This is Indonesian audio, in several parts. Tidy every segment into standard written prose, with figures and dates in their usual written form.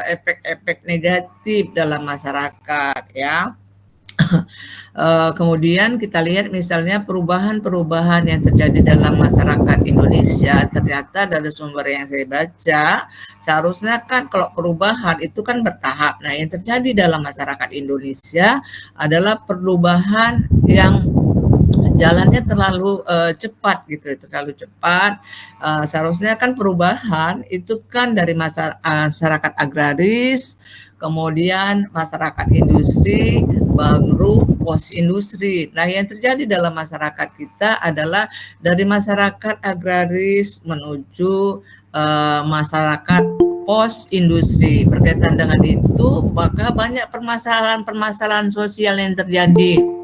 efek-efek negatif dalam masyarakat ya. Kemudian kita lihat misalnya perubahan-perubahan yang terjadi dalam masyarakat Indonesia, ternyata dari sumber yang saya baca, seharusnya kan kalau perubahan itu kan bertahap. Nah, yang terjadi dalam masyarakat Indonesia adalah perubahan yang jalannya terlalu cepat gitu, terlalu cepat. Seharusnya kan perubahan itu kan dari masyarakat agraris, kemudian masyarakat industri, baru pos industri. Nah, yang terjadi dalam masyarakat kita adalah dari masyarakat agraris menuju masyarakat pos industri. Berkaitan dengan itu, maka banyak permasalahan-permasalahan sosial yang terjadi.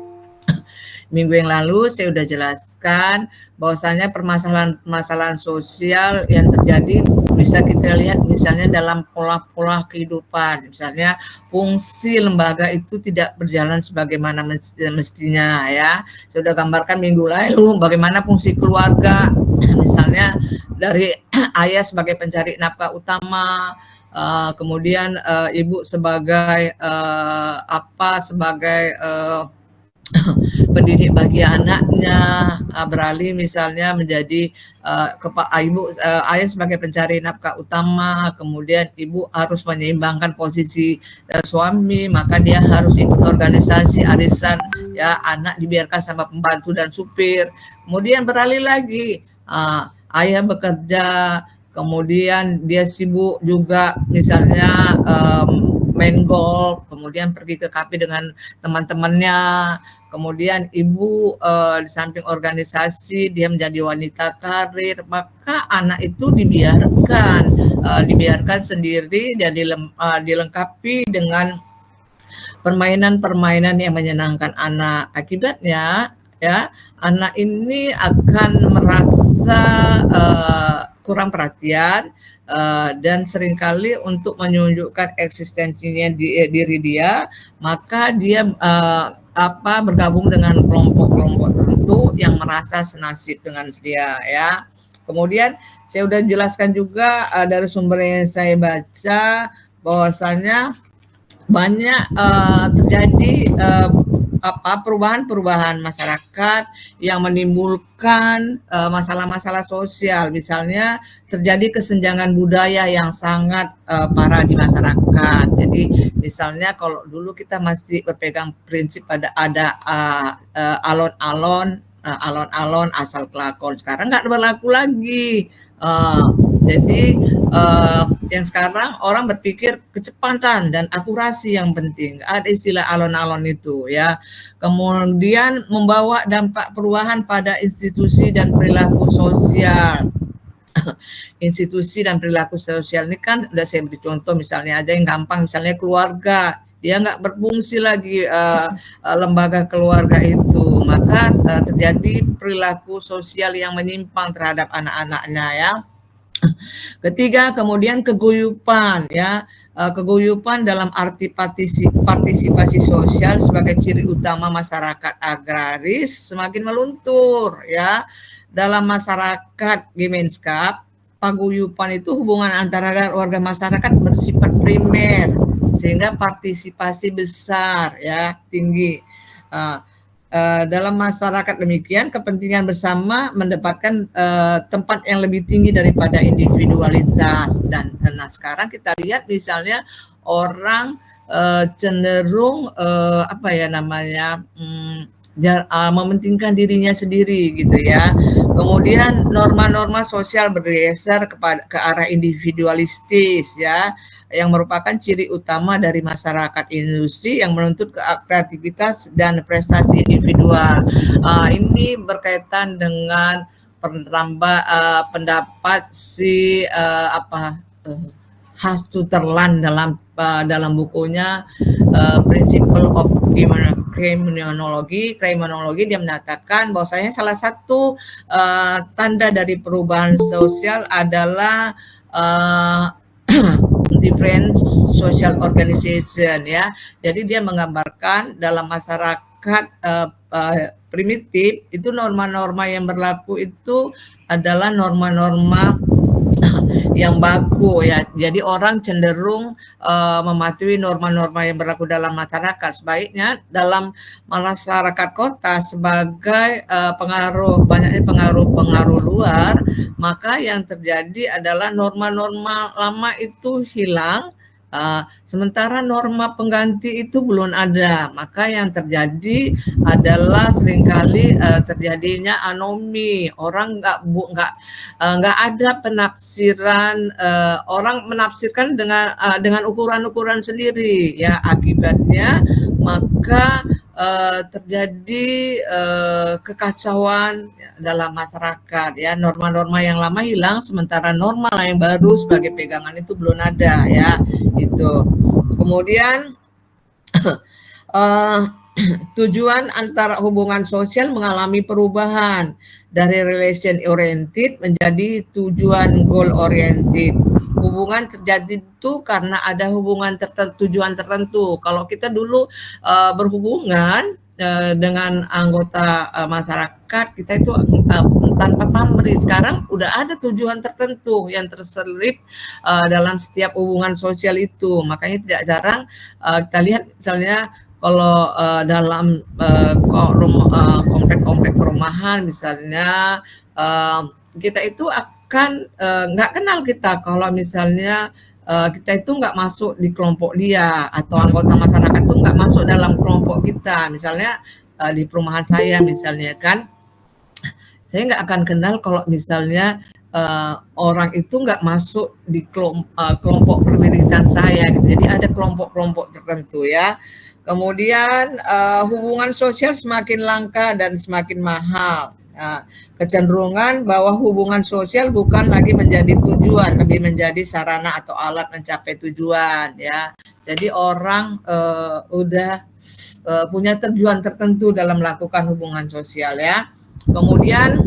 Minggu yang lalu saya sudah jelaskan bahwasanya permasalahan-permasalahan sosial yang terjadi bisa kita lihat misalnya dalam pola-pola kehidupan. Misalnya fungsi lembaga itu tidak berjalan sebagaimana mestinya ya. Saya sudah gambarkan minggu lalu bagaimana fungsi keluarga. Misalnya dari ayah sebagai pencari nafkah utama, kemudian ibu sebagai sebagai pendidik bagi anaknya, beralih misalnya menjadi ayah sebagai pencari nafkah utama, kemudian ibu harus menyeimbangkan posisi suami, maka dia harus ikut organisasi arisan ya, anak dibiarkan sama pembantu dan supir. Kemudian beralih lagi, ayah bekerja, kemudian dia sibuk juga misalnya main golf, kemudian pergi ke kafe dengan teman-temannya, kemudian ibu di samping organisasi dia menjadi wanita karir, maka anak itu dibiarkan sendiri dan dilengkapi dengan permainan-permainan yang menyenangkan anak. Akibatnya ya, anak ini akan merasa kurang perhatian, dan seringkali untuk menunjukkan eksistensinya diri dia, maka dia bergabung dengan kelompok-kelompok tertentu yang merasa senasib dengan dia ya. Kemudian saya sudah jelaskan juga dari sumber yang saya baca bahwasanya banyak terjadi perubahan-perubahan masyarakat yang menimbulkan masalah-masalah sosial. Misalnya terjadi kesenjangan budaya yang sangat parah di masyarakat. Jadi misalnya kalau dulu kita masih berpegang prinsip ada alon-alon asal kelakon, sekarang nggak berlaku lagi. Jadi yang sekarang orang berpikir kecepatan dan akurasi yang penting. Ada istilah alon-alon itu ya. Kemudian membawa dampak perubahan pada institusi dan perilaku sosial. Institusi dan perilaku sosial ini kan udah saya beri contoh, misalnya aja yang gampang, misalnya keluarga. Dia nggak berfungsi lagi lembaga keluarga itu, maka terjadi perilaku sosial yang menyimpang terhadap anak-anaknya ya. Ketiga, kemudian keguyupan ya. Keguyupan dalam arti partisipasi sosial sebagai ciri utama masyarakat agraris semakin meluntur ya. Dalam masyarakat Gemenskap, paguyupan itu hubungan antara warga masyarakat bersifat primer sehingga partisipasi besar ya, tinggi. Dalam masyarakat demikian, kepentingan bersama mendapatkan tempat yang lebih tinggi daripada individualitas. Dan nah sekarang kita lihat misalnya orang cenderung mementingkan dirinya sendiri gitu ya. Kemudian norma-norma sosial bergeser ke arah individualistis ya, yang merupakan ciri utama dari masyarakat industri yang menuntut kreativitas dan prestasi individual. Ini berkaitan dengan pendapat si Sutherland dalam bukunya Principle of Criminology. Dia menyatakan bahwasanya salah satu tanda dari perubahan sosial adalah different social organization ya. Jadi dia menggambarkan dalam masyarakat primitif itu norma-norma yang berlaku itu adalah norma-norma yang baku ya. Jadi orang cenderung mematuhi norma-norma yang berlaku dalam masyarakat. Sebaiknya dalam masyarakat kota sebagai banyaknya pengaruh luar, maka yang terjadi adalah norma-norma lama itu hilang. Sementara norma pengganti itu belum ada, maka yang terjadi adalah seringkali terjadinya anomi. Orang nggak ada penafsiran, orang menafsirkan dengan ukuran-ukuran sendiri ya, akibatnya maka terjadi kekacauan dalam masyarakat ya. Norma-norma yang lama hilang sementara norma yang baru sebagai pegangan itu belum ada ya, itu. Kemudian tujuan antara hubungan sosial mengalami perubahan dari relation oriented menjadi tujuan goal oriented. Hubungan terjadi itu karena ada tujuan tertentu. Kalau kita dulu berhubungan dengan anggota masyarakat, kita itu tanpa pamrih. Sekarang udah ada tujuan tertentu yang terselip dalam setiap hubungan sosial itu. Makanya tidak jarang kita lihat misalnya kalau dalam komplek-komplek perumahan misalnya, kita itu akan nggak kenal kita kalau misalnya kita itu nggak masuk di kelompok dia, atau anggota masyarakat itu nggak masuk dalam kelompok kita. Misalnya di perumahan saya misalnya kan, saya nggak akan kenal kalau misalnya orang itu nggak masuk di kelompok perwiritan saya gitu. Jadi ada kelompok-kelompok tertentu ya. Kemudian hubungan sosial semakin langka dan semakin mahal. Kecenderungan bahwa hubungan sosial bukan lagi menjadi tujuan, tapi menjadi sarana atau alat mencapai tujuan ya. Jadi orang udah punya tujuan tertentu dalam melakukan hubungan sosial ya. Kemudian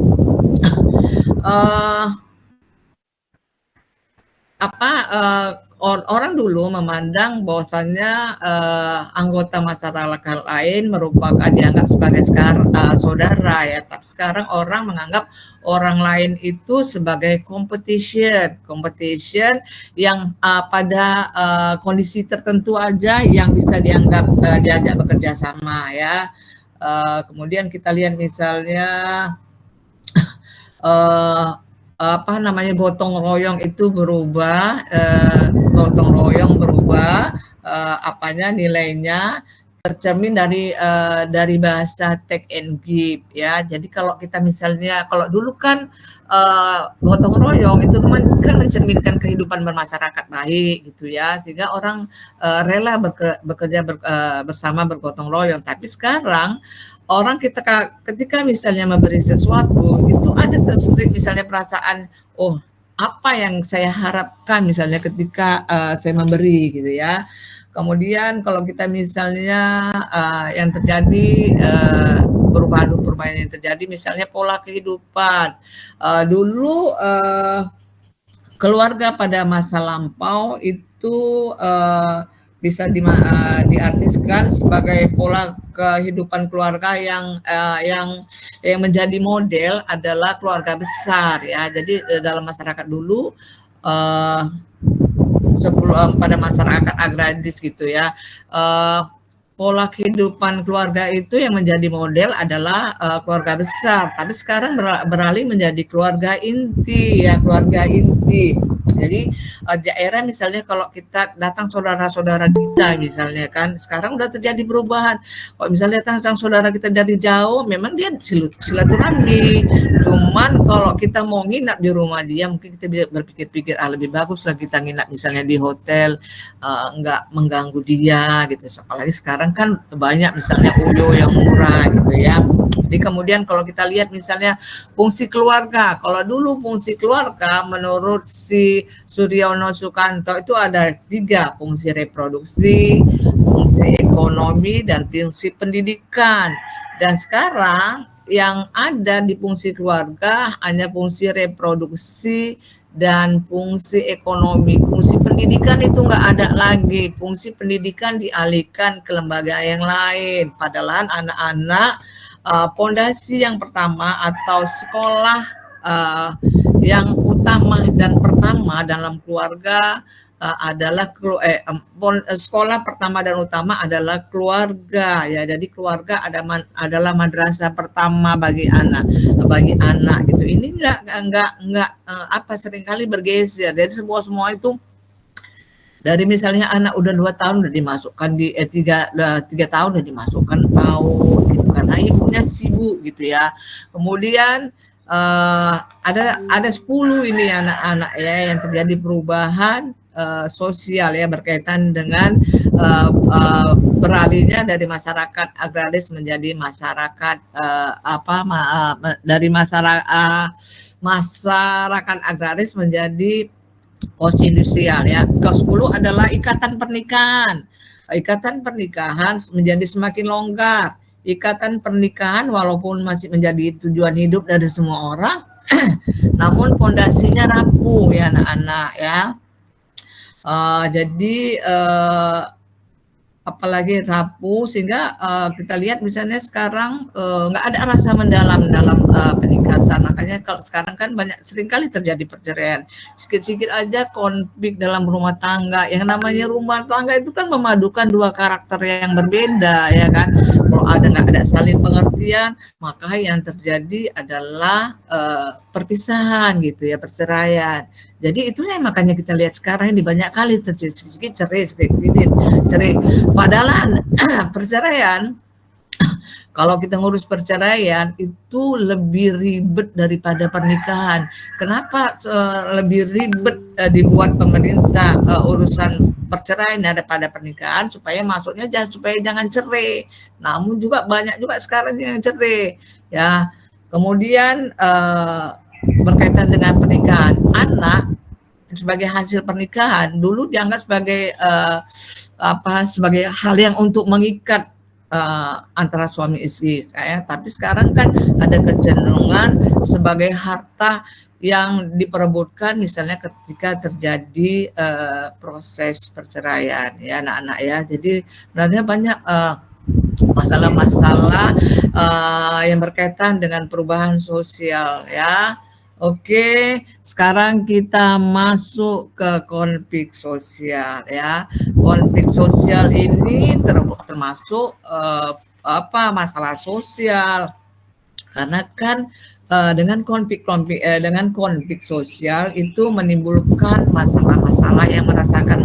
orang dulu memandang bahwasannya anggota masyarakat lain merupakan dianggap sebagai saudara ya, tapi sekarang orang menganggap orang lain itu sebagai competition yang pada kondisi tertentu aja yang bisa dianggap diajak bekerja sama ya. Kemudian kita lihat misalnya gotong royong itu berubah, nilainya tercermin dari bahasa take and give ya. Jadi kalau kita misalnya, kalau dulu kan gotong royong itu kan mencerminkan kehidupan bermasyarakat baik gitu ya, sehingga orang rela bekerja bersama bergotong royong. Tapi sekarang orang ketika misalnya memberi sesuatu itu ada terselip misalnya perasaan, oh apa yang saya harapkan misalnya ketika saya memberi gitu ya. Kemudian kalau kita misalnya yang terjadi perubahan yang terjadi misalnya pola kehidupan dulu keluarga pada masa lampau itu bisa diartikan sebagai pola kehidupan keluarga yang menjadi model adalah keluarga besar ya. Jadi dalam masyarakat dulu pada masyarakat agraris gitu ya, pola kehidupan keluarga itu yang menjadi model adalah keluarga besar. Tapi sekarang beralih menjadi keluarga inti ya, keluarga inti. Jadi daerah misalnya kalau kita datang saudara-saudara kita misalnya kan, sekarang udah terjadi perubahan. Kalau misalnya datang saudara kita dari jauh, memang dia silaturahmi. Cuman kalau kita mau nginap di rumah dia, mungkin kita bisa berpikir-pikir lebih bagus lah kita nginap misalnya di hotel, nggak mengganggu dia gitu. Apalagi sekarang kan banyak misalnya uyo yang murah gitu ya. Jadi kemudian kalau kita lihat misalnya fungsi keluarga, kalau dulu fungsi keluarga menurut si Suryono Sukanto itu ada 3, fungsi reproduksi, fungsi ekonomi, dan fungsi pendidikan. Dan sekarang yang ada di fungsi keluarga hanya fungsi reproduksi dan fungsi ekonomi. Fungsi pendidikan itu nggak ada lagi. Fungsi pendidikan dialihkan ke lembaga yang lain. Padahal anak-anak pondasi yang pertama atau sekolah yang utama dan pertama dalam keluarga adalah sekolah pertama dan utama adalah keluarga ya. Jadi keluarga adalah madrasah pertama bagi anak gitu. Ini enggak seringkali bergeser. Jadi semua itu dari misalnya anak udah 2 tahun udah dimasukkan di 3 tahun udah dimasukkan PAUD gitu karena ibunya sibuk gitu ya. Kemudian ada 10 ini anak-anak ya yang terjadi perubahan sosial ya berkaitan dengan beralihnya dari masyarakat agraris menjadi masyarakat dari masyarakat agraris menjadi post industrial ya. Ke-10 adalah ikatan pernikahan. Ikatan pernikahan menjadi semakin longgar. Ikatan pernikahan walaupun masih menjadi tujuan hidup dari semua orang, namun fondasinya rapuh ya anak-anak ya. Jadi apalagi rapuh sehingga kita lihat misalnya sekarang nggak ada rasa mendalam dalam peningkatan. Makanya kalau sekarang kan seringkali terjadi perceraian. Sedikit-sedikit aja konflik dalam rumah tangga. Yang namanya rumah tangga itu kan memadukan dua karakter yang berbeda ya kan. Kalau nggak ada saling pengertian, maka yang terjadi adalah perpisahan gitu ya, perceraian. Jadi itulah yang makanya kita lihat sekarang ini banyak kali terjadi cerai. Padahal perceraian, kalau kita ngurus perceraian itu lebih ribet daripada pernikahan. Kenapa lebih ribet dibuat pemerintah urusan perceraian daripada pernikahan supaya masuknya supaya jangan cerai. Namun juga banyak juga sekarang yang cerai ya. Kemudian berkaitan dengan pernikahan, anak sebagai hasil pernikahan dulu dianggap sebagai sebagai hal yang untuk mengikat antara suami istri ya. Tapi sekarang kan ada kecenderungan sebagai harta yang diperebutkan misalnya ketika terjadi proses perceraian ya anak-anak ya. Jadi sebenarnya banyak masalah-masalah yang berkaitan dengan perubahan sosial ya. Oke, sekarang kita masuk ke konflik sosial ya. Konflik sosial ini termasuk masalah sosial karena kan dengan konflik sosial itu menimbulkan masalah-masalah yang merasakan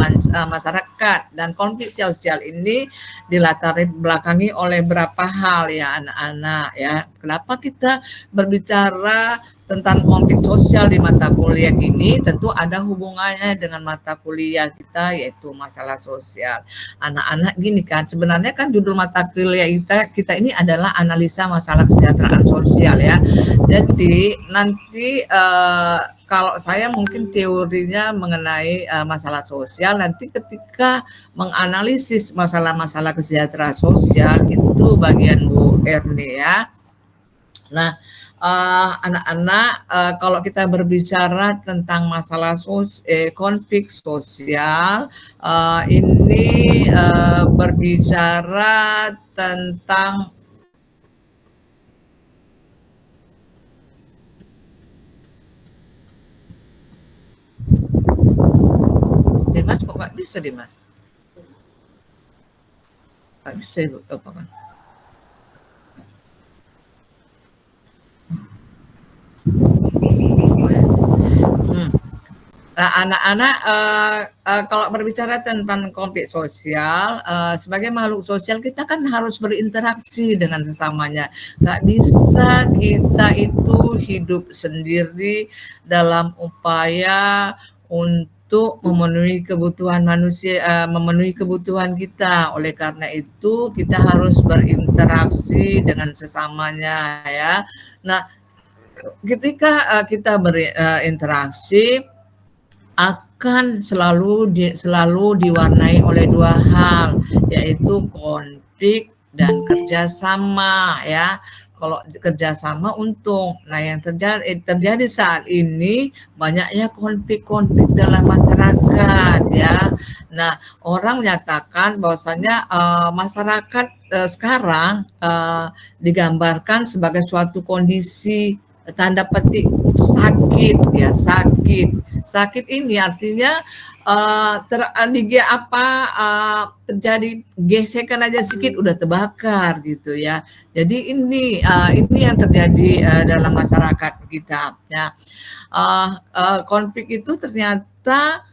masyarakat, dan konflik sosial ini dilatar belakangi oleh beberapa hal ya anak-anak ya. Kenapa kita berbicara tentang konflik sosial di mata kuliah ini? Tentu ada hubungannya dengan mata kuliah kita yaitu masalah sosial. Anak-anak gini kan, sebenarnya kan judul mata kuliah kita ini adalah analisa masalah kesejahteraan sosial ya. Jadi nanti kalau saya mungkin teorinya mengenai masalah sosial, nanti ketika menganalisis masalah-masalah kesejahteraan sosial itu bagian Bu Erni ya. Nah, anak-anak kalau kita berbicara tentang masalah konflik sosial, ini berbicara tentang Dimas kok nggak bisa Dimas? Nggak bisa apa kan? Nah, anak-anak kalau berbicara tentang konflik sosial, sebagai makhluk sosial kita kan harus berinteraksi dengan sesamanya. Nggak bisa kita itu hidup sendiri dalam upaya untuk memenuhi kebutuhan manusia, memenuhi kebutuhan kita. Oleh karena itu kita harus berinteraksi dengan sesamanya ya. Nah, ketika kita berinteraksi akan selalu diwarnai oleh dua hal, yaitu konflik dan kerjasama ya. Kalau kerjasama untung. Nah, yang terjadi saat ini banyaknya konflik-konflik dalam masyarakat ya. Nah, orang menyatakan bahwasanya masyarakat sekarang digambarkan sebagai suatu kondisi tanda petik sakit ya, sakit ini artinya terjadi gesekan aja sedikit udah terbakar gitu ya. Jadi ini yang terjadi dalam masyarakat kita ya. Konflik itu ternyata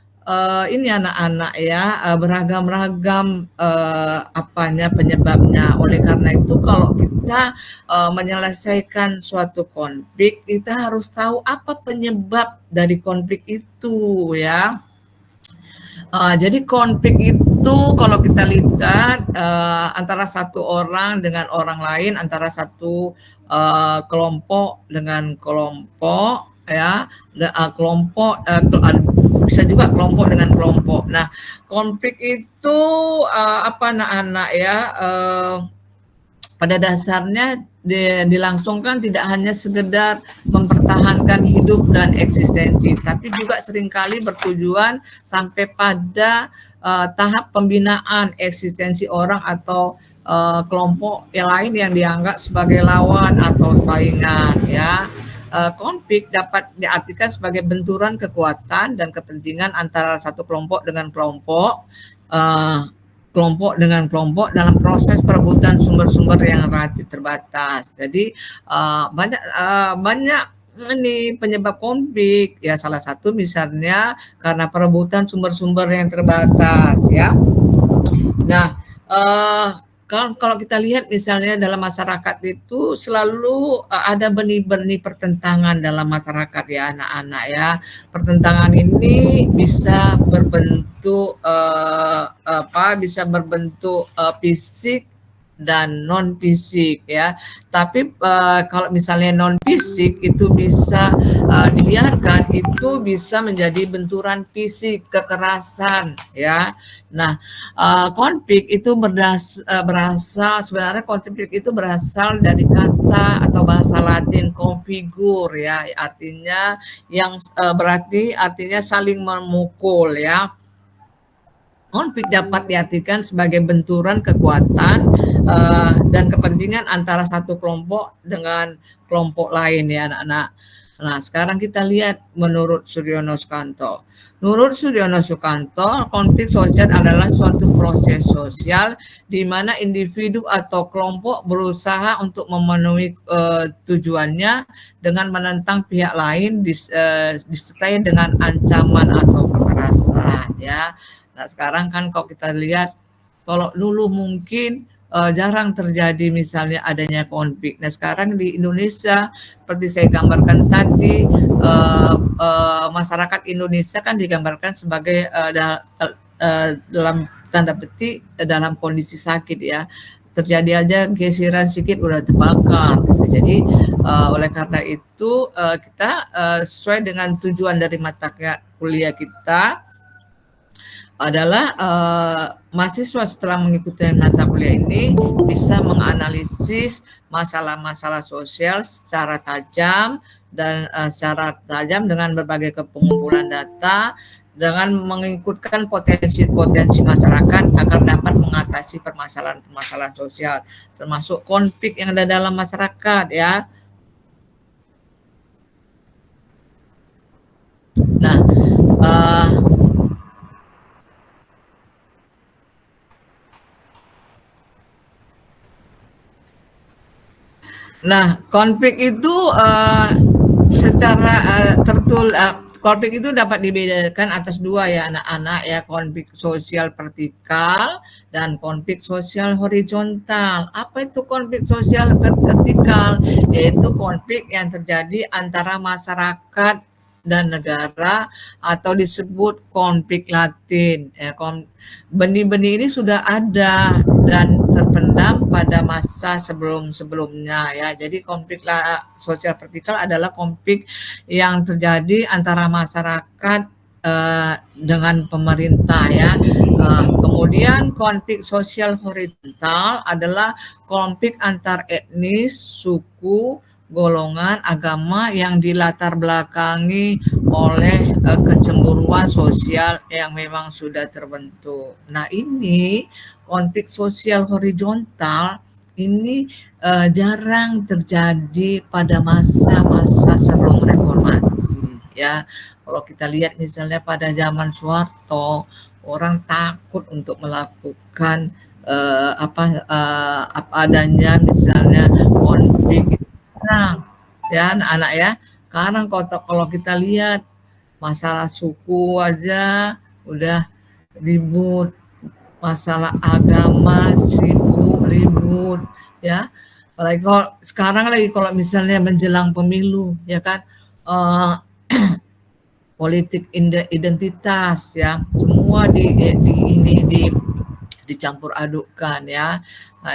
ini anak-anak ya, beragam-ragam penyebabnya. Oleh karena itu kalau kita menyelesaikan suatu konflik, kita harus tahu apa penyebab dari konflik itu ya. Jadi konflik itu kalau kita lihat antara satu orang dengan orang lain, antara satu kelompok dengan kelompok ya, bisa juga kelompok dengan kelompok. Nah, konflik itu anak-anak ya, pada dasarnya dilangsungkan tidak hanya sekedar mempertahankan hidup dan eksistensi, tapi juga seringkali bertujuan sampai pada tahap pembinaan eksistensi orang atau kelompok yang lain yang dianggap sebagai lawan atau saingan ya. Konflik dapat diartikan sebagai benturan kekuatan dan kepentingan antara satu kelompok dengan kelompok, kelompok dengan kelompok dalam proses perebutan sumber-sumber yang relatif terbatas. Jadi banyak ini penyebab konflik ya, salah satu misalnya karena perebutan sumber-sumber yang terbatas ya. Nah, kalau kita lihat misalnya dalam masyarakat itu selalu ada benih-benih pertentangan dalam masyarakat ya anak-anak ya. Pertentangan ini bisa berbentuk bisa berbentuk fisik dan non fisik ya. Tapi kalau misalnya non fisik itu bisa dibiarkan, itu bisa menjadi benturan fisik, kekerasan ya. Nah, konflik itu berasal sebenarnya konflik itu berasal dari kata atau bahasa Latin konfigur ya, artinya yang berarti artinya saling memukul ya. Konflik dapat diartikan sebagai benturan kekuatan dan kepentingan antara satu kelompok dengan kelompok lain ya anak-anak. Nah, sekarang kita lihat menurut Suryono Sukanto. Menurut Suryono Sukanto, konflik sosial adalah suatu proses sosial di mana individu atau kelompok berusaha untuk memenuhi tujuannya dengan menentang pihak lain disertai dengan ancaman atau kekerasan ya. Nah, sekarang kan kalau kita lihat, kalau dulu mungkin jarang terjadi misalnya adanya konflik. Nah, sekarang di Indonesia, seperti saya gambarkan tadi, masyarakat Indonesia kan digambarkan sebagai dalam tanda petik dalam kondisi sakit ya. Terjadi aja geseran sedikit udah terbakar. Gitu. Jadi oleh karena itu kita sesuai dengan tujuan dari mata kuliah kita adalah mahasiswa setelah mengikuti mata kuliah ini bisa menganalisis masalah-masalah sosial secara tajam dengan berbagai pengumpulan data dengan mengikutkan potensi-potensi masyarakat agar dapat mengatasi permasalahan-permasalahan sosial termasuk konflik yang ada dalam masyarakat ya. Nah, konflik itu secara konflik itu dapat dibedakan atas dua ya anak-anak ya, konflik sosial vertikal dan konflik sosial horizontal. Apa itu konflik sosial vertikal? Yaitu konflik yang terjadi antara masyarakat dan negara atau disebut konflik latin. Benih-benih ini sudah ada dan terpendam pada masa sebelum-sebelumnya ya. Jadi konflik sosial vertikal adalah konflik yang terjadi antara masyarakat dengan pemerintah ya. Kemudian konflik sosial horizontal adalah konflik antar etnis, suku, golongan, agama yang dilatar belakangi oleh kecemburuan sosial yang memang sudah terbentuk. Nah, ini konflik sosial horizontal ini jarang terjadi pada masa-masa sebelum reformasi. informasi ya. Kalau kita lihat misalnya pada zaman Soeharto, orang takut untuk melakukan apa adanya misalnya konflik perang ya anak-anak ya. Sekarang kalau kita lihat masalah suku aja udah ribut, masalah agama sibuk ribut ya. Apalagi kalau sekarang lagi kalau misalnya menjelang pemilu ya kan, politik identitas ya, semua dicampur adukkan ya. Nah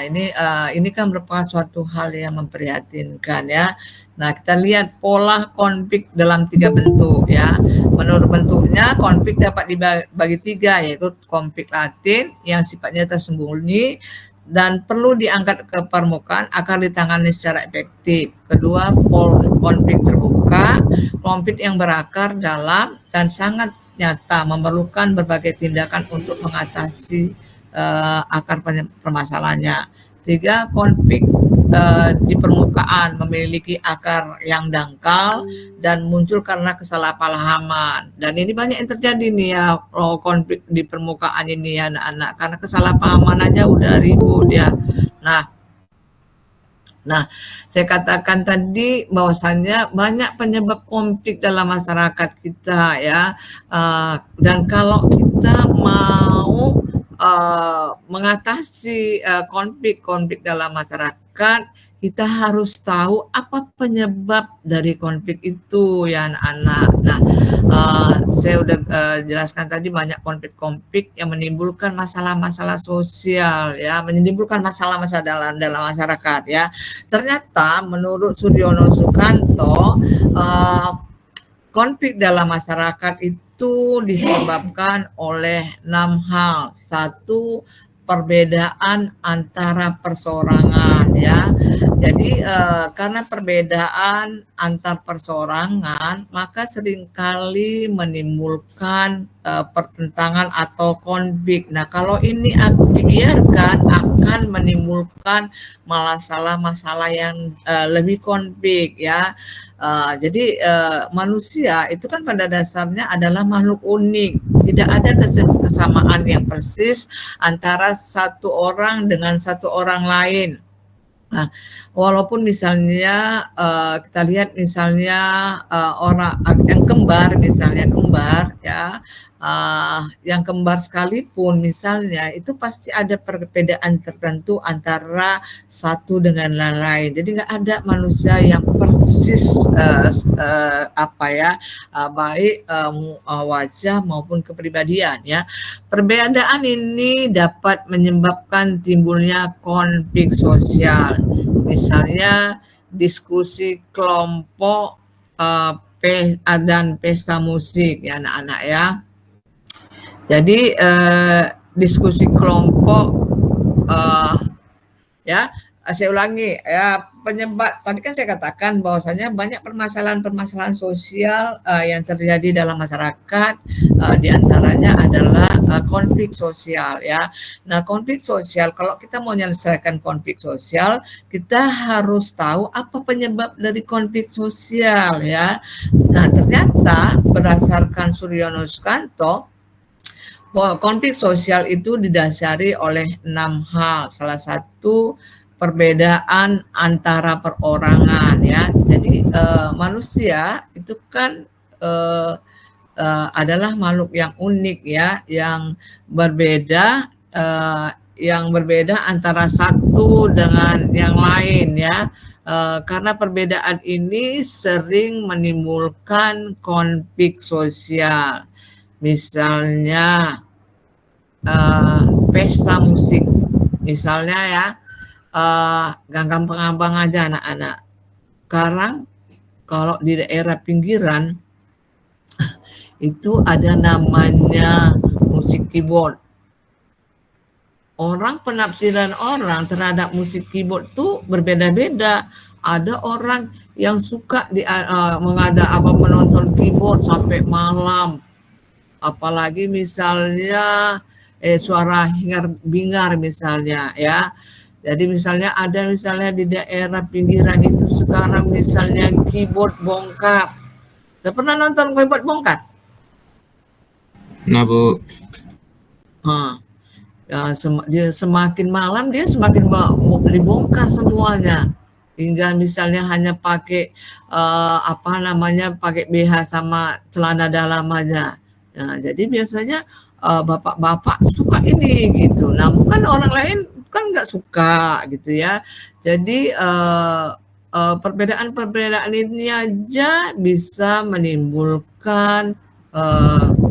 ini kan merupakan suatu hal yang memprihatinkan ya. Nah kita lihat pola konflik dalam 3 bentuk ya. Menurut bentuknya konflik dapat dibagi 3, yaitu konflik latin yang sifatnya tersembunyi dan perlu diangkat ke permukaan agar ditangani secara efektif. Kedua, konflik terbuka, konflik yang berakar dalam dan sangat nyata, memerlukan berbagai tindakan untuk mengatasi akar permasalahannya. 3, konflik di permukaan memiliki akar yang dangkal dan muncul karena kesalahpahaman. Dan ini banyak yang terjadi nih ya, konflik di permukaan ini ya anak-anak, karena kesalahpahaman aja udah ribut ya. Nah, saya katakan tadi bahwasannya banyak penyebab konflik dalam masyarakat kita ya, dan kalau kita mau mengatasi konflik dalam masyarakat, kita harus tahu apa penyebab dari konflik itu ya anak-anak. Nah, saya udah jelaskan tadi banyak konflik-konflik yang menimbulkan masalah-masalah sosial ya, menimbulkan masalah-masalah dalam masyarakat ya. Ternyata menurut Suryono Sukanto, konflik dalam masyarakat itu disebabkan oleh 6 hal. 1, perbedaan antara perseorangan ya. Jadi karena perbedaan antar perseorangan, maka seringkali menimbulkan pertentangan atau konflik. Nah, kalau ini dibiarkan akan menimbulkan masalah-masalah yang lebih konflik ya. Jadi manusia itu kan pada dasarnya adalah makhluk unik. Tidak ada kesamaan yang persis antara satu orang dengan satu orang lain. Nah, walaupun misalnya kita lihat misalnya orang yang kembar ya, yang kembar sekalipun misalnya itu pasti ada perbedaan tertentu antara satu dengan lain. Jadi nggak ada manusia yang persis baik wajah maupun kepribadian ya. Perbedaan ini dapat menyebabkan timbulnya konflik sosial. Misalnya diskusi kelompok dan pesta musik ya anak-anak ya. Jadi diskusi kelompok ya, saya ulangi ya, penyebab tadi kan saya katakan bahwasanya banyak permasalahan-permasalahan sosial yang terjadi dalam masyarakat, diantaranya adalah konflik sosial ya. Nah, konflik sosial, kalau kita mau menyelesaikan konflik sosial, kita harus tahu apa penyebab dari konflik sosial ya. Nah, ternyata berdasarkan Suryono Sukanto, bahwa konflik sosial itu didasari oleh 6 hal. Salah satu perbedaan antara perorangan ya. Jadi manusia itu kan adalah makhluk yang unik ya, yang berbeda antara satu dengan yang lain ya. Karena perbedaan ini sering menimbulkan konflik sosial. Misalnya pesta musik, misalnya ya, gampang aja anak-anak. Sekarang kalau di daerah pinggiran itu ada namanya musik keyboard. Orang penafsiran orang terhadap musik keyboard tuh berbeda-beda. Ada orang yang suka menonton keyboard sampai malam. Apalagi misalnya suara hingar-bingar misalnya ya. Jadi misalnya di daerah pinggiran itu sekarang misalnya keyboard bongkar Udah pernah nonton Kue Buat Bongkar? Nah, Bu. Ya, dia semakin malam dia semakin dibongkar semuanya, hingga misalnya hanya pakai pakai BH sama celana dalam aja. Nah, jadi biasanya bapak-bapak suka ini gitu. Nah, bukan orang lain kan nggak suka gitu ya. Jadi perbedaan-perbedaan ini aja bisa menimbulkan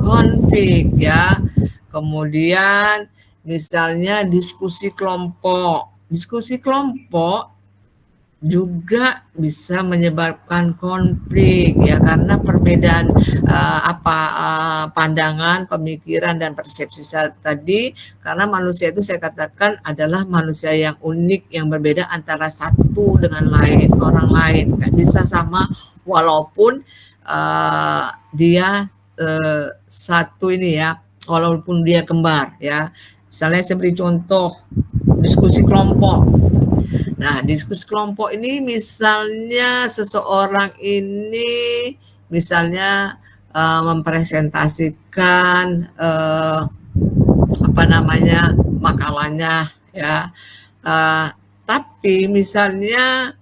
konflik ya. Kemudian misalnya diskusi kelompok juga bisa menyebabkan konflik ya, karena perbedaan pandangan, pemikiran dan persepsi tadi. Karena manusia itu saya katakan adalah manusia yang unik, yang berbeda antara satu dengan orang lain. Nggak bisa sama walaupun dia satu ini ya, walaupun dia kembar ya. Misalnya saya beri contoh diskusi kelompok. Nah, diskusi kelompok ini misalnya seseorang ini misalnya mempresentasikan makalahnya ya. Tapi misalnya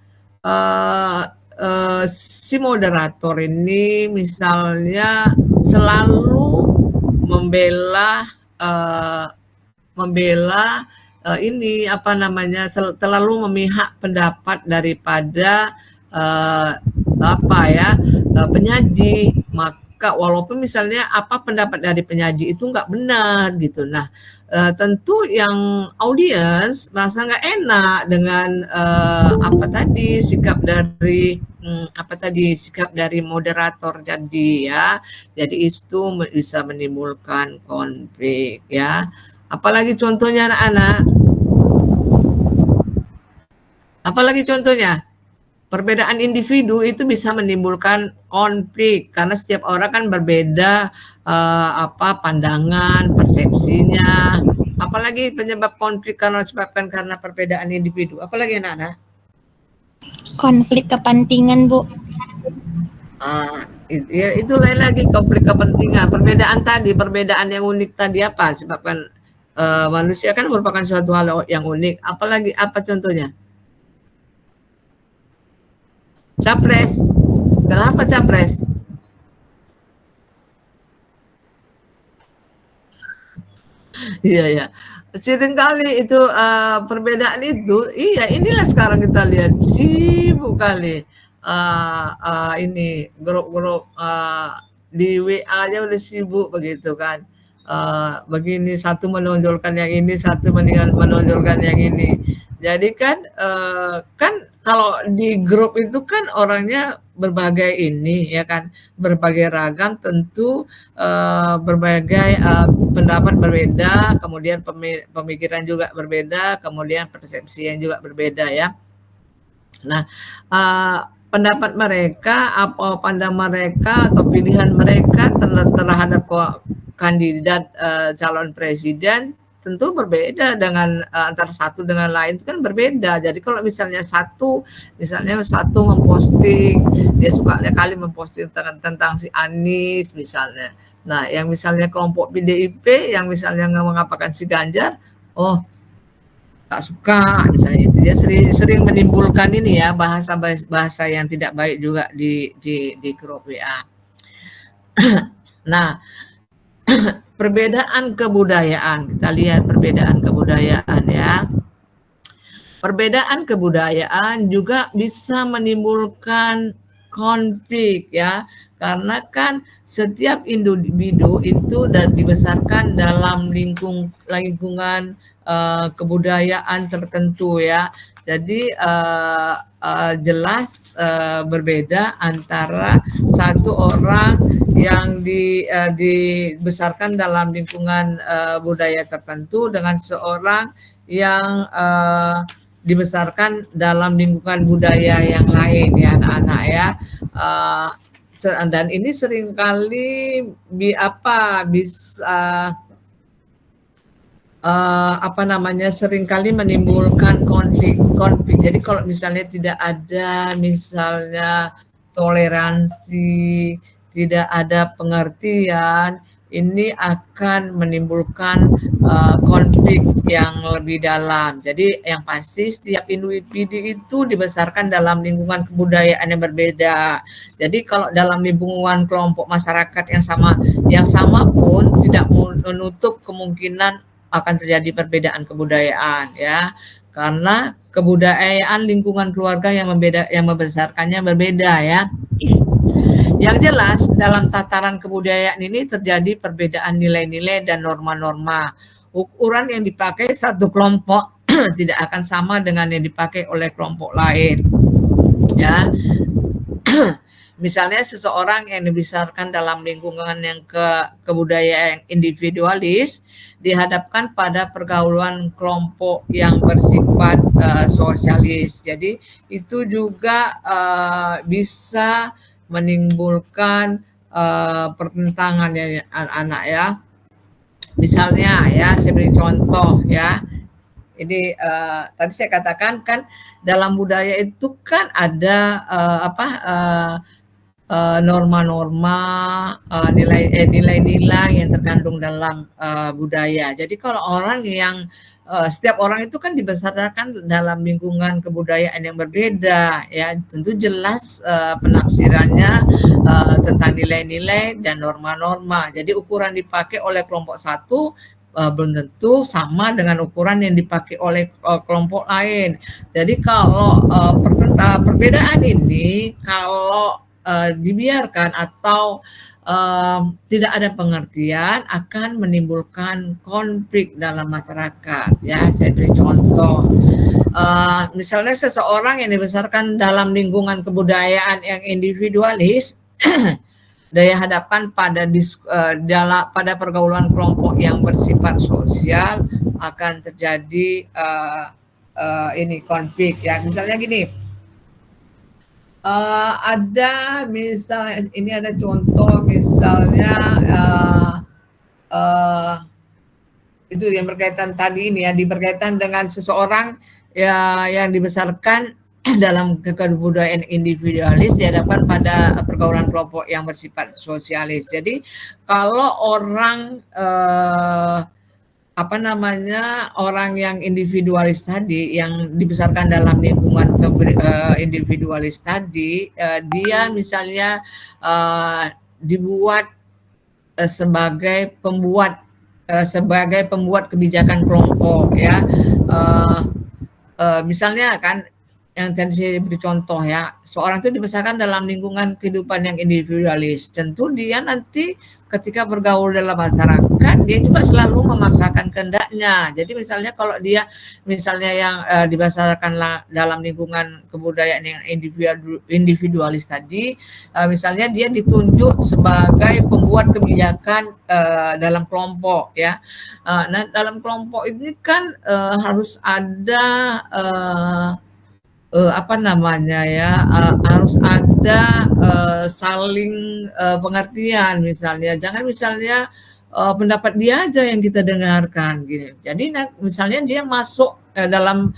si moderator ini misalnya selalu membela terlalu memihak pendapat daripada penyaji. Maka walaupun misalnya pendapat dari penyaji itu nggak benar gitu. Nah, tentu yang audiens merasa nggak enak dengan sikap dari moderator jadi ya. Jadi itu bisa menimbulkan konflik ya. Apalagi contohnya anak-anak? Apalagi contohnya? Perbedaan individu itu bisa menimbulkan konflik karena setiap orang kan berbeda pandangan, persepsinya. Apalagi penyebab konflik disebabkan karena perbedaan individu. Apalagi anak-anak? Konflik kepentingan, Bu. Itu lain lagi, konflik kepentingan. Perbedaan yang unik tadi apa? Sebabkan manusia kan merupakan suatu hal yang unik. Apalagi apa contohnya? Capres. Kenapa capres? Iya. Seringkali itu perbedaan itu, inilah sekarang kita lihat sibuk kali ini grup-grup di WA aja udah sibuk begitu kan. Begini satu menonjolkan yang ini, satu menonjolkan yang ini. Jadi kan kalau di grup itu kan orangnya berbagai ini ya kan, berbagai ragam, tentu berbagai pendapat berbeda, kemudian pemikiran juga berbeda, kemudian persepsi yang juga berbeda ya. Nah, pendapat mereka, pandangan mereka atau pilihan mereka terhadap kandidat calon presiden tentu berbeda dengan antara satu dengan lain, itu kan berbeda. Jadi kalau misalnya satu memposting, dia suka kali memposting tentang si Anies misalnya. Nah, yang misalnya kelompok PDIP yang misalnya mengapakan si Ganjar, tak suka misalnya itu. Dia sering menimbulkan ini ya, bahasa yang tidak baik juga di grup WA. Nah, perbedaan kebudayaan, kita lihat perbedaan kebudayaan ya. Perbedaan kebudayaan juga bisa menimbulkan konflik ya, karena kan setiap individu itu dibesarkan dalam lingkungan kebudayaan tertentu ya. Jadi jelas berbeda antara satu orang yang dibesarkan dalam lingkungan budaya tertentu dengan seorang yang dibesarkan dalam lingkungan budaya yang lain ya anak-anak ya. Dan ini seringkali seringkali menimbulkan konflik. Jadi kalau misalnya tidak ada misalnya toleransi, tidak ada pengertian, ini akan menimbulkan konflik yang lebih dalam. Jadi yang pasti setiap individu itu dibesarkan dalam lingkungan kebudayaan yang berbeda. Jadi kalau dalam lingkungan kelompok masyarakat yang sama pun tidak menutup kemungkinan akan terjadi perbedaan kebudayaan, ya. Karena kebudayaan lingkungan keluarga yang membesarkannya berbeda, ya. Yang jelas dalam tataran kebudayaan ini terjadi perbedaan nilai-nilai dan norma-norma. Ukuran yang dipakai satu kelompok tidak akan sama dengan yang dipakai oleh kelompok lain, ya. Misalnya seseorang yang dibesarkan dalam lingkungan yang kebudayaan individualis dihadapkan pada pergaulan kelompok yang bersifat sosialis. Jadi itu juga bisa menimbulkan pertentangan ya anak-anak, ya. Misalnya, ya, saya beri contoh, ya. Ini tadi saya katakan kan dalam budaya itu kan ada norma-norma, nilai-nilai yang terkandung dalam budaya. Jadi kalau orang yang setiap orang itu kan dibesarkan dalam lingkungan kebudayaan yang berbeda, ya, tentu jelas penafsirannya tentang nilai-nilai dan norma-norma. Jadi ukuran dipakai oleh kelompok satu belum tentu sama dengan ukuran yang dipakai oleh kelompok lain. Jadi kalau perbedaan ini kalau dibiarkan atau tidak ada pengertian akan menimbulkan konflik dalam masyarakat, ya. Saya beri contoh, misalnya seseorang yang dibesarkan dalam lingkungan kebudayaan yang individualis daya hadapan pada pergaulan kelompok yang bersifat sosial akan terjadi ini konflik, ya. Misalnya gini, ada misalnya ini ada contoh misalnya itu yang berkaitan tadi ini, ya, berkaitan dengan seseorang ya yang dibesarkan dalam kebudayaan individualis dihadapkan pada pergaulan kelompok yang bersifat sosialis. Jadi kalau orang orang yang individualis tadi, yang dibesarkan dalam lingkungan individualis tadi, dia misalnya dibuat sebagai pembuat kebijakan kelompok, ya. Misalnya kan yang tadi saya beri contoh, ya, seorang itu dibesarkan dalam lingkungan kehidupan yang individualis. Tentu dia nanti ketika bergaul dalam masyarakat, dia juga selalu memaksakan kehendaknya. Jadi misalnya kalau dia misalnya yang dibesarkan dalam lingkungan kebudayaan yang individualis tadi, misalnya dia ditunjuk sebagai pembuat kebijakan dalam kelompok, ya. Nah, dalam kelompok ini kan harus ada harus ada saling pengertian. Misalnya jangan misalnya pendapat dia aja yang kita dengarkan gitu. Jadi misalnya dia masuk dalam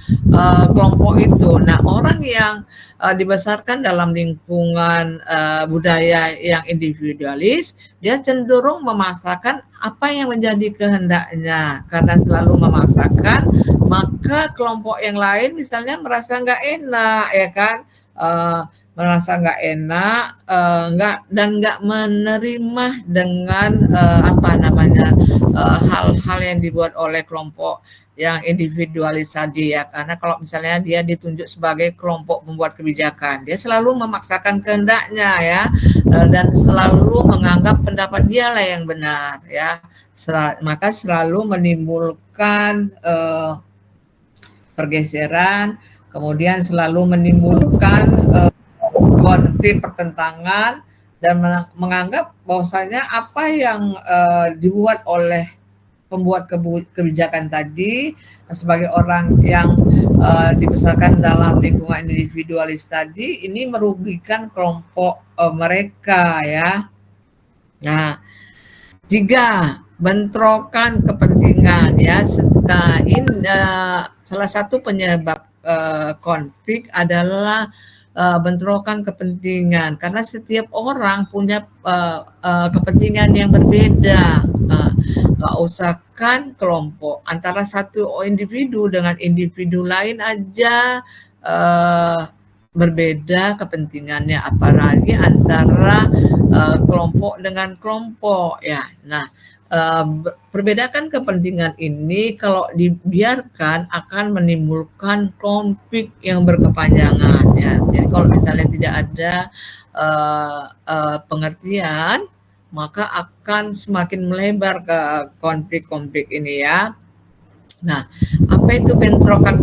kelompok itu. Nah, orang yang dibesarkan dalam lingkungan budaya yang individualis, dia cenderung memaksakan apa yang menjadi kehendaknya. Karena selalu memaksakan, maka kelompok yang lain misalnya merasa nggak enak, ya kan, merasa nggak enak, nggak menerima dengan hal-hal yang dibuat oleh kelompok yang individualis tadi, ya. Karena kalau misalnya dia ditunjuk sebagai kelompok pembuat kebijakan, dia selalu memaksakan kehendaknya, ya, dan selalu menganggap pendapat dia lah yang benar, ya. Maka selalu menimbulkan pergeseran, kemudian selalu menimbulkan konflik, pertentangan, dan menganggap bahwasanya apa yang dibuat oleh pembuat kebijakan tadi sebagai orang yang dibesarkan dalam lingkungan individualis tadi ini merugikan kelompok mereka, ya. Nah, jika bentrokan kepentingan, ya, salah satu penyebab konflik adalah bentrokan kepentingan karena setiap orang punya kepentingan yang berbeda. Nggak usahkan kelompok, antara satu individu dengan individu lain aja berbeda kepentingannya, apalagi antara kelompok dengan kelompok ya. Nah, perbedaan kepentingan ini kalau dibiarkan akan menimbulkan konflik yang berkepanjangan ya. Jadi kalau misalnya tidak ada pengertian, maka akan semakin melebar ke konflik-konflik ini ya. Nah, apa itu bentrokan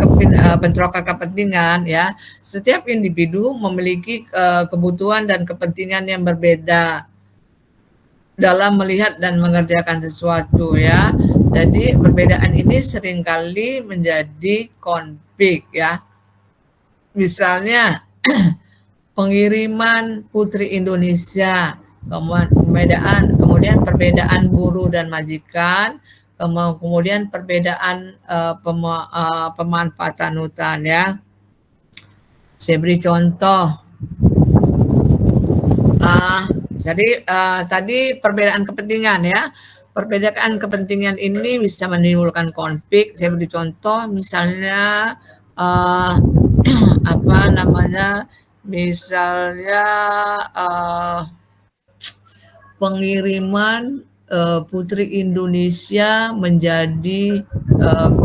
kepentingan ya? Setiap individu memiliki kebutuhan dan kepentingan yang berbeda dalam melihat dan mengerjakan sesuatu ya. Jadi perbedaan ini seringkali menjadi konflik ya. Misalnya pengiriman Putri Indonesia, kemudian perbedaan buruh dan majikan, kemudian perbedaan pemanfaatan hutan ya. Saya beri contoh. Jadi tadi perbedaan kepentingan ya. Perbedaan kepentingan ini bisa menimbulkan konflik. Saya beri contoh misalnya apa namanya? Misalnya pengiriman Putri Indonesia menjadi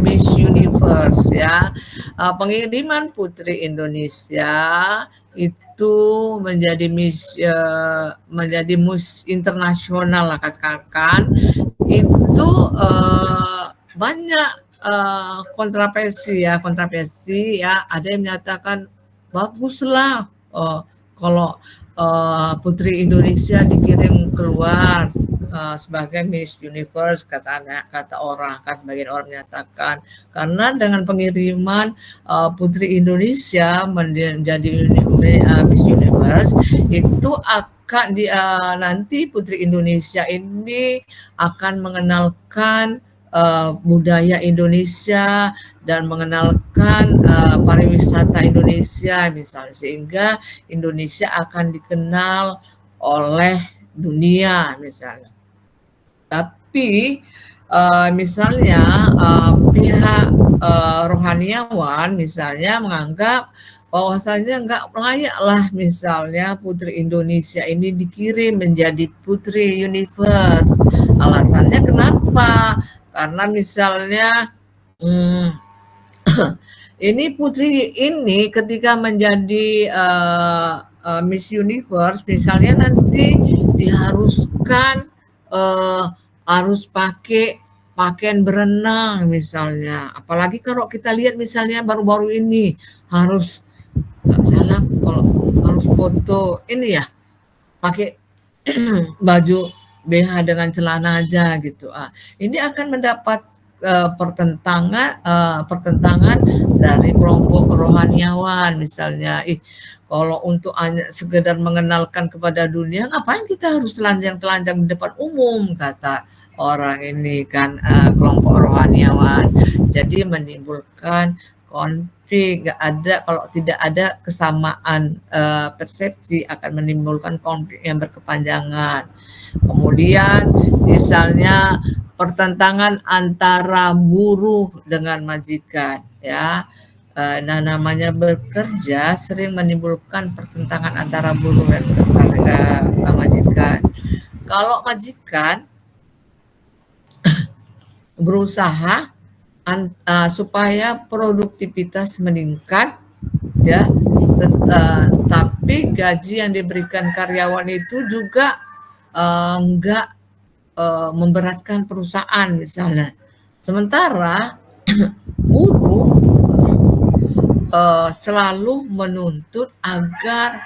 Miss Universe ya. Pengiriman Putri Indonesia itu menjadi Miss internasional lah katakan, itu banyak kontroversi ya. Ada yang menyatakan baguslah kalau Putri Indonesia dikirim keluar sebagai Miss Universe, kata orang, kan sebagian orang menyatakan, karena dengan pengiriman Putri Indonesia menjadi Miss Universe itu akan nanti Putri Indonesia ini akan mengenalkan budaya Indonesia dan mengenalkan pariwisata Indonesia misalnya, sehingga Indonesia akan dikenal oleh dunia misalnya. Tapi misalnya pihak rohaniawan misalnya menganggap bahwasanya nggak layak lah misalnya Putri Indonesia ini dikirim menjadi Putri Universe. Alasannya kenapa? Karena misalnya ini Putri ini ketika menjadi Miss Universe misalnya nanti diharuskan harus pakai pakaian berenang misalnya. Apalagi kalau kita lihat misalnya baru-baru ini harus, nggak salah kalau harus foto ini ya, pakai baju BH dengan celana aja gitu. Ini akan mendapat pertentangan dari kelompok rohaniawan misalnya. Kalau untuk sekedar mengenalkan kepada dunia, ngapain kita harus telanjang-telanjang di depan umum, kata orang ini kan, kelompok rohaniawan. Jadi menimbulkan konflik. Nggak ada, kalau tidak ada kesamaan persepsi akan menimbulkan konflik yang berkepanjangan. Kemudian misalnya pertentangan antara buruh dengan majikan ya. Nah, namanya bekerja sering menimbulkan pertentangan antara buruh dan majikan. Kalau majikan berusaha supaya produktivitas meningkat ya, tapi gaji yang diberikan karyawan itu juga enggak memberatkan perusahaan misalnya. Sementara buruh selalu menuntut agar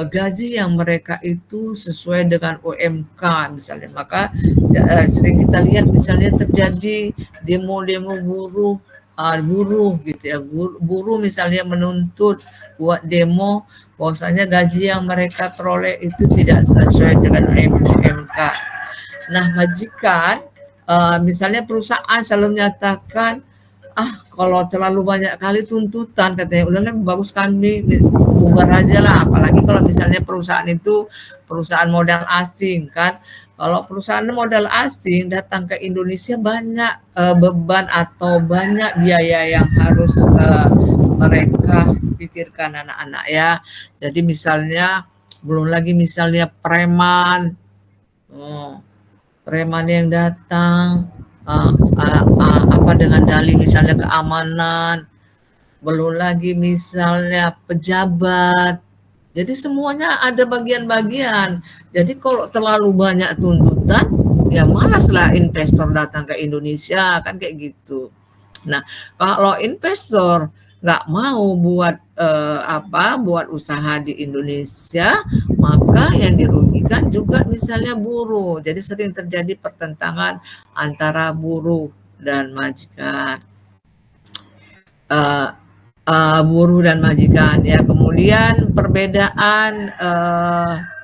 gaji yang mereka itu sesuai dengan UMK misalnya. Maka sering kita lihat misalnya terjadi demo-demo buruh gitu ya. Buruh misalnya menuntut buat demo bahwasanya gaji yang mereka peroleh itu tidak sesuai dengan UMK. Nah, majikan misalnya perusahaan selalu menyatakan kalau terlalu banyak kali tuntutan katanya udahlah bagus kami bubar aja lah, apalagi kalau misalnya perusahaan itu perusahaan modal asing kan. Kalau perusahaan modal asing datang ke Indonesia banyak beban atau banyak biaya yang harus mereka pikirkan anak-anak ya. Jadi misalnya belum lagi misalnya preman, preman yang datang apa dengan dalih misalnya keamanan, belum lagi misalnya pejabat. Jadi semuanya ada bagian-bagian. Jadi kalau terlalu banyak tuntutan, ya malaslah investor datang ke Indonesia kan kayak gitu. Nah, kalau investor nggak mau buat buat usaha di Indonesia, maka yang dirugikan juga misalnya buruh. Jadi sering terjadi pertentangan antara buruh dan majikan. Buruh dan majikan ya. Kemudian perbedaan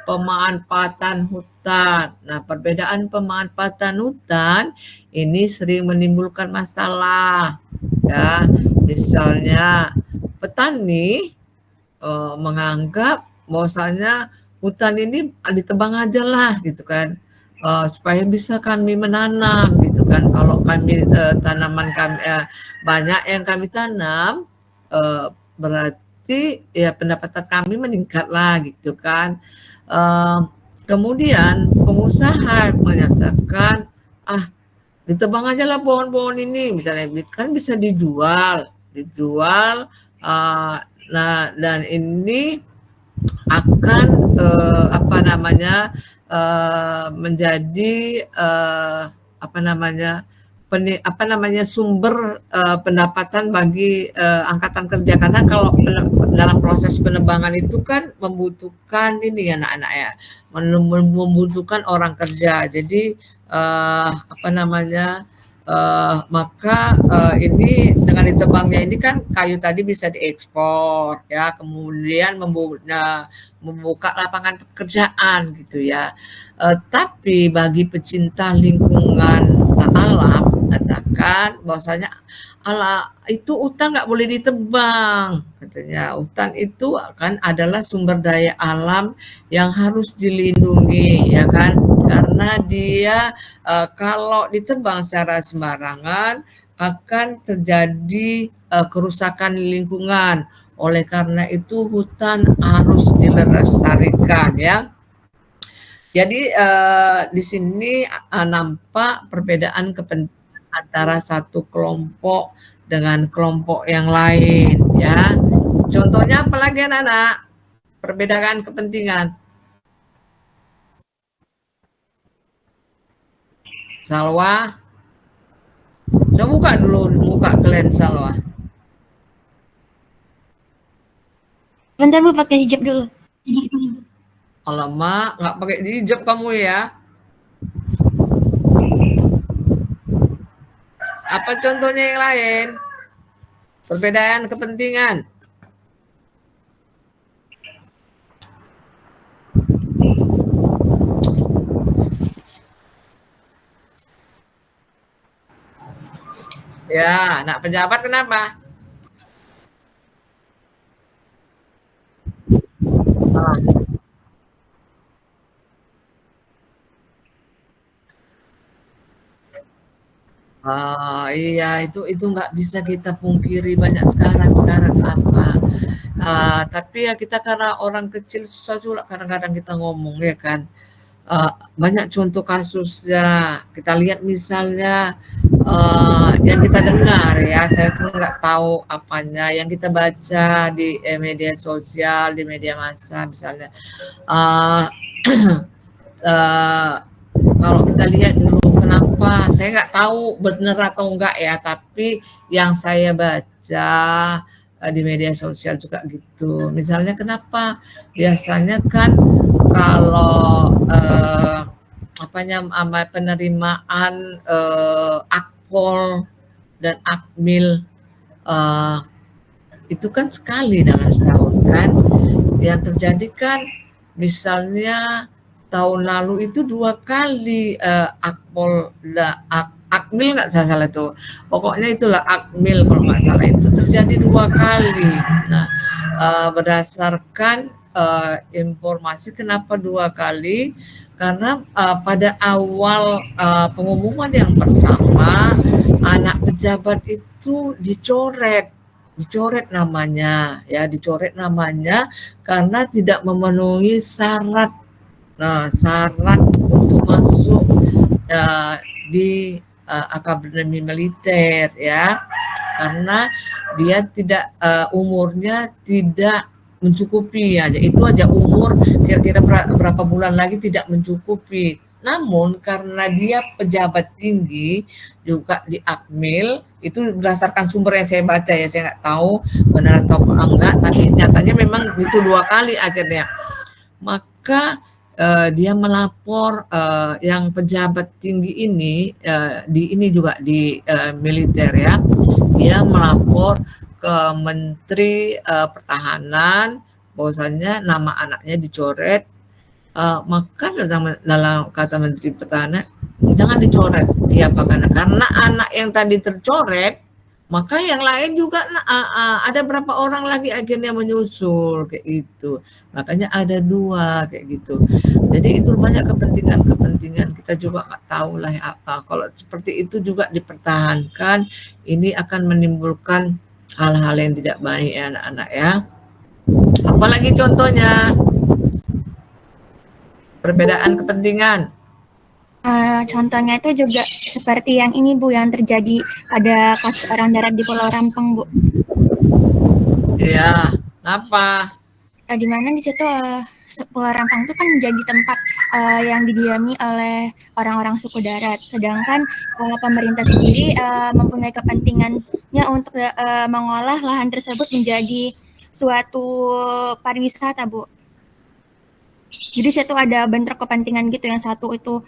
pemanfaatan hutan. Nah, perbedaan pemanfaatan hutan ini sering menimbulkan masalah ya. Misalnya petani menganggap bahwasanya hutan ini ditebang aja lah gitu kan, supaya bisa kami menanam gitu kan. Kalau kami tanaman kami banyak yang kami tanam, berarti ya pendapatan kami meningkat lah gitu kan. Kemudian pengusaha menyatakan ditebang aja lah pohon-pohon ini, misalnya kan bisa dijual. Nah, dan ini akan menjadi sumber pendapatan bagi angkatan kerja, karena kalau dalam proses penebangan itu kan membutuhkan ini anak-anak ya, membutuhkan orang kerja. Jadi maka ini dengan ditebangnya ini kan kayu tadi bisa diekspor ya, kemudian membuka lapangan pekerjaan gitu ya. Tapi bagi pecinta lingkungan alam katakan bahwasanya itu hutan nggak boleh ditebang katanya. Hutan itu adalah sumber daya alam yang harus dilindungi ya kan, karena dia kalau ditebang secara sembarangan akan terjadi kerusakan lingkungan. Oleh karena itu hutan harus dilestarikan ya. Jadi di sini nampak perbedaan kepentingan antara satu kelompok dengan kelompok yang lain ya. Contohnya apalagi anak-anak? Perbedaan kepentingan. Salwa, saya buka dulu muka kalian Salwa. Bentar Bu, pakai hijab dulu. Alamak, nggak pakai hijab kamu ya? Apa contohnya yang lain? Perbedaan kepentingan. Ya, anak pejabat kenapa? Iya itu nggak bisa kita pungkiri, banyak sekarang apa. Tapi ya kita karena orang kecil susah juga kadang-kadang kita ngomong ya kan. Banyak contoh kasusnya kita lihat misalnya yang kita dengar ya, saya pun nggak tahu apanya, yang kita baca di media sosial, di media massa misalnya. Kalau kita lihat dulu kenapa, saya nggak tahu benar atau enggak ya, tapi yang saya baca di media sosial juga gitu. Misalnya kenapa biasanya kan kalau penerimaan Akpol dan Akmil itu kan sekali dalam setahun kan. Yang terjadi kan misalnya tahun lalu itu 2 kali akmil nggak salah itu. Pokoknya itulah akmil kalau nggak salah itu terjadi 2 kali. Nah, berdasarkan informasi kenapa 2 kali, karena pada awal pengumuman yang pertama anak pejabat itu dicoret namanya ya, dicoret namanya karena tidak memenuhi syarat untuk masuk di akademi militer ya, karena dia tidak umurnya tidak mencukupi aja, itu aja umur kira-kira berapa bulan lagi tidak mencukupi. Namun karena dia pejabat tinggi juga di Akmil, itu berdasarkan sumber yang saya baca ya, saya nggak tahu benar atau enggak, tapi nyatanya memang itu 2 kali akhirnya. Maka dia melapor yang pejabat tinggi ini di ini juga di militer ya, dia melapor ke Menteri Pertahanan bahwasanya nama anaknya dicoret. Maka dalam kata Menteri Pertahanan, jangan dicoret ya, karena anak yang tadi tercoret, maka yang lain juga ada berapa orang lagi akhirnya menyusul kayak gitu. Makanya ada 2 kayak gitu. Jadi itu banyak kepentingan, kita juga nggak tahu lah ya apa. Kalau seperti itu juga dipertahankan, ini akan menimbulkan hal-hal yang tidak baik ya anak-anak ya. Apalagi contohnya perbedaan kepentingan. Contohnya itu juga seperti yang ini Bu, yang terjadi pada kasus orang darat di Pulau Rampang Bu. Iya, apa? Di mana di situ Pulau Rampang itu kan menjadi tempat yang didiami oleh orang-orang suku darat, sedangkan pemerintah sendiri mempunyai kepentingannya untuk mengolah lahan tersebut menjadi suatu pariwisata Bu. Jadi situ ada bentrok kepentingan gitu, yang satu itu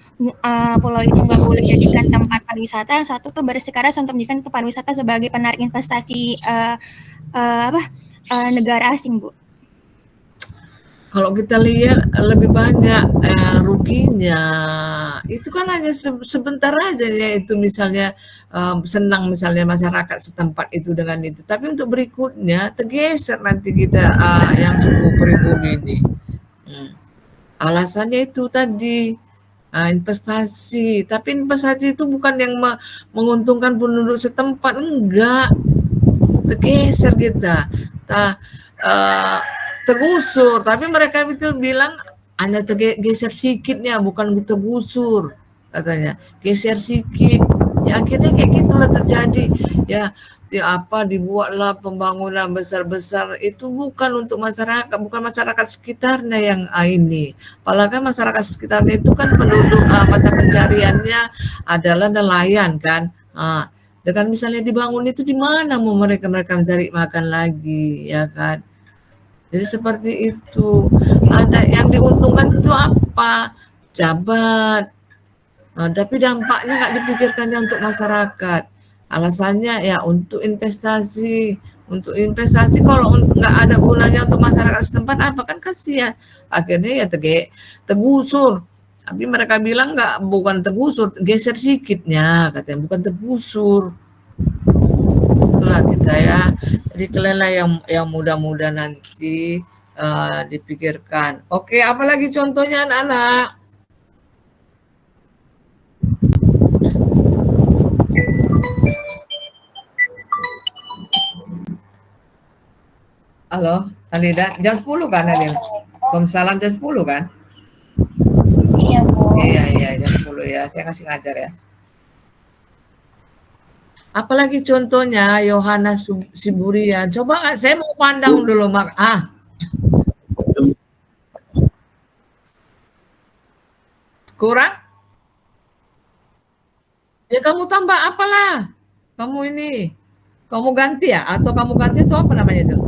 pulau itu nggak boleh jadikan tempat pariwisata, yang satu tuh bersikeras untuk menjadikan itu pariwisata sebagai penarik investasi negara asing Bu. Kalau kita lihat lebih banyak ruginya, itu kan hanya sebentar aja ya, itu misalnya senang misalnya masyarakat setempat itu dengan itu, tapi untuk berikutnya tergeser nanti kita yang suku pribumi ini. Alasannya itu tadi investasi, tapi investasi itu bukan yang menguntungkan penduduk setempat, enggak, tergeser kita, tergusur, tapi mereka itu bilang hanya tergeser sikitnya, bukan tergusur katanya, geser sikit ya, akhirnya kayak gitulah terjadi ya. Dibuatlah pembangunan besar-besar itu bukan untuk masyarakat, bukan masyarakat sekitarnya yang ini, apalagi masyarakat sekitarnya itu kan penduduk mata pencariannya adalah nelayan kan. Dengan misalnya dibangun itu, di mana mau mereka mencari makan lagi ya kan. Jadi seperti itu. Ada yang diuntungkan itu apa? Jabat. Tapi dampaknya nggak dipikirkannya untuk masyarakat. Alasannya ya untuk investasi. Untuk investasi, kalau nggak ada gunanya untuk masyarakat setempat, apa kan kasihan. Akhirnya ya tergusur. Tapi mereka bilang bukan tergusur, geser sikitnya katanya, bukan tergusur. Itulah kita ya. Jadi kalian yang muda-muda nanti dipikirkan. Oke, apalagi contohnya anak-anak? Halo, Alida, jam 10 kan Alida? Waalaikumsalam, jam 10 kan? Iya Bu. Iya, jam 10 ya, saya kasih ngajar ya. Apalagi contohnya Yohana Siburian. Coba nggak, saya mau pandang dulu kurang? Ya kamu tambah apalah. Kamu ganti ya? Atau kamu ganti itu apa namanya itu?